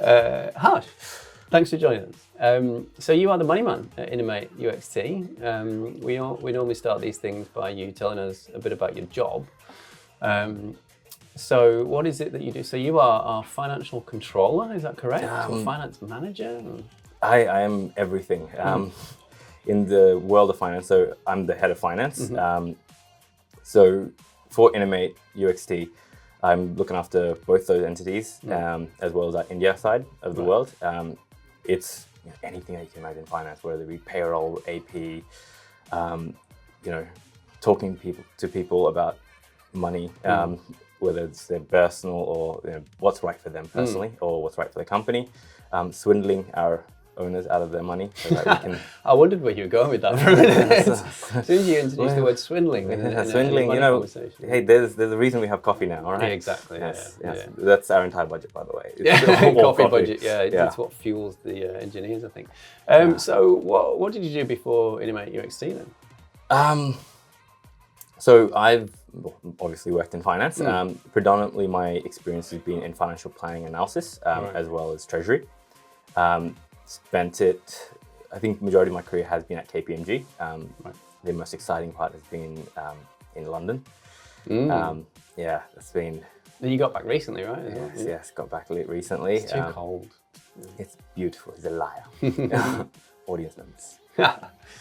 Harsh, thanks for joining us. So you are the money man at Innomate UXT. We normally start these things by you telling us a bit about your job. So what is it that you do? So you are our financial controller, is that correct? Or finance manager? I am everything in the world of finance. So I'm the head of finance. So for Innomate UXT, I'm looking after both those entities as well as our India side of the world. It's anything that you can imagine in finance, whether it be payroll, AP, talking to people about money, whether it's their personal or what's right for them personally or what's right for the company, swindling our owners out of their money so that we can... I wondered where you were going with that for a minute. As soon as you introduced the word swindling swindling, hey, there's a reason we have coffee now, all right? Yeah, exactly. Yes. Yeah. That's our entire budget, by the way. Coffee budget, it's what fuels the engineers, I think. So what did you do before Innomate UXT then? So I've obviously worked in finance. Predominantly my experience has been in financial planning analysis, as well as treasury. Spent it, I think the majority of my career has been at KPMG. The most exciting part has been in London. It's been... You got back recently, right? Yes, got back recently. It's too cold. It's beautiful, he's a liar. Audience members.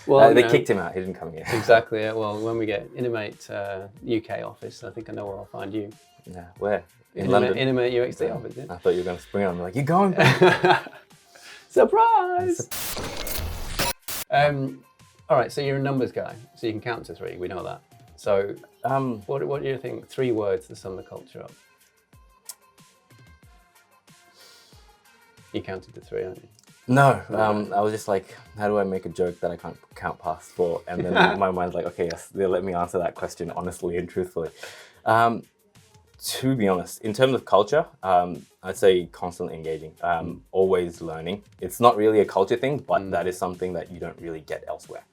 Well, they kicked him out, he didn't come here. Exactly, yeah. Well, when we get Innomate UK office, I think I know where I'll find you. Yeah, where? In London? Innomate UXT office, yeah. I thought you were going to spring on me like, you're going back. Surprise! All right, so you're a numbers guy, so you can count to 3, we know that. So what do you think, 3 words to sum the culture up? You counted to 3, aren't you? No, I was just like, how do I make a joke that I can't count past 4? And then my mind's like, okay, yes, they'll let me answer that question honestly and truthfully. To be honest, in terms of culture, I'd say constantly engaging, always learning. It's not really a culture thing, but that is something that you don't really get elsewhere.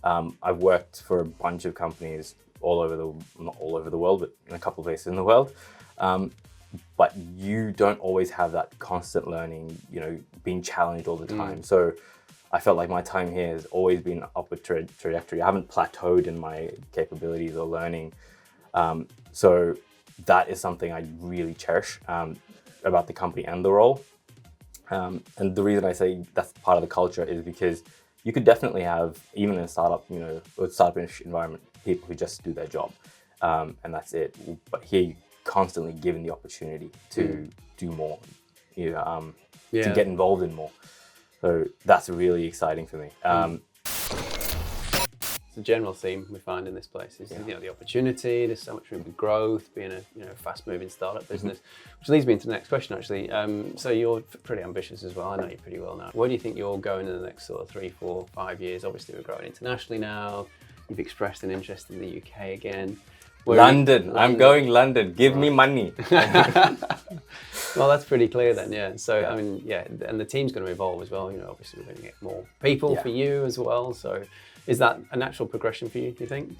I've worked for a bunch of companies not all over the world, but in a couple of places in the world. But you don't always have that constant learning, being challenged all the time. So I felt like my time here has always been an upward trajectory. I haven't plateaued in my capabilities or learning. So that is something I really cherish about the company and the role. And the reason I say that's part of the culture is because you could definitely have, even in a startup, or startup environment, people who just do their job, and that's it. But here you're constantly given the opportunity to do more, to get involved in more. So that's really exciting for me. It's a general theme we find in this place is the opportunity. There's so much room for growth, being a fast-moving startup business, which leads me into the next question actually. So you're pretty ambitious as well. I know you pretty well now. Where do you think you're going in the next sort of 3, 4, 5 years? Obviously, we're growing internationally now. You've expressed an interest in the UK again. London. I'm going London. Give me money. Well, that's pretty clear then, yeah. So, I mean, and the team's going to evolve as well. Obviously we're going to get more people for you as well. So is that a natural progression for you, do you think?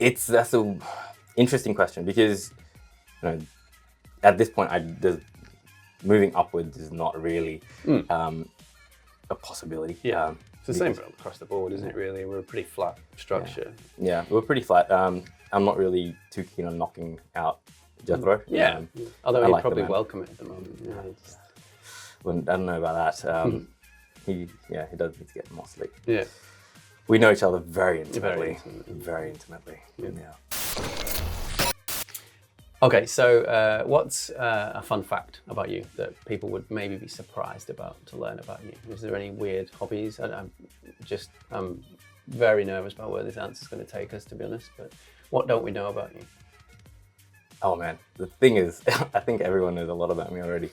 That's an interesting question because, at this point, moving upwards is not really a possibility. Yeah. It's the same across the board, isn't it, really? We're a pretty flat structure. Yeah, we're pretty flat. I'm not really too keen on knocking out Jethro. Although he'd probably welcome it at the moment. I don't know about that. He does need to get more sleep. Yeah. We know each other very intimately. Very intimately. Yeah. Okay, so what's a fun fact about you that people would maybe be surprised about to learn about you? Is there any weird hobbies? I'm very nervous about where this answer is going to take us, to be honest, but what don't we know about you? Oh man, the thing is, I think everyone knows a lot about me already.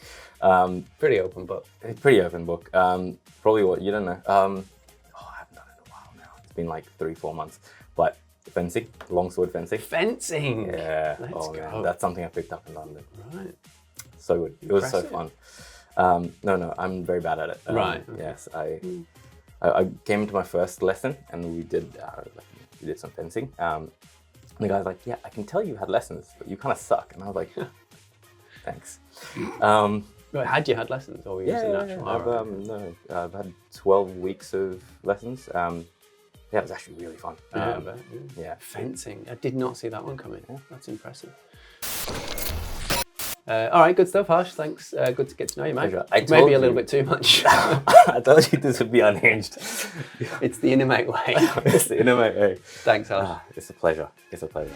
Pretty open book. Pretty open book. Probably what you don't know. I haven't done it in a while now. It's been like 3-4 months, but fencing, longsword fencing. Fencing? Yeah. Let's go. Man, that's something I picked up in London. Right. So good. It was so fun. No, I'm very bad at it. Right. Yes, I came into my first lesson and we did some fencing. And the guy's like, yeah, I can tell you had lessons, but you kind of suck. And I was like, Thanks. Had you had lessons, or were you just a natural? I've had 12 weeks of lessons. It was actually really fun. Yeah. Fencing. I did not see that one coming. Yeah. That's impressive. All right, good stuff, Harsh. Thanks. Good to get to know you, mate. Maybe a little bit too much. I told you this would be unhinged. It's the Innomate way. It's the Innomate way. Thanks, Harsh. It's a pleasure. It's a pleasure.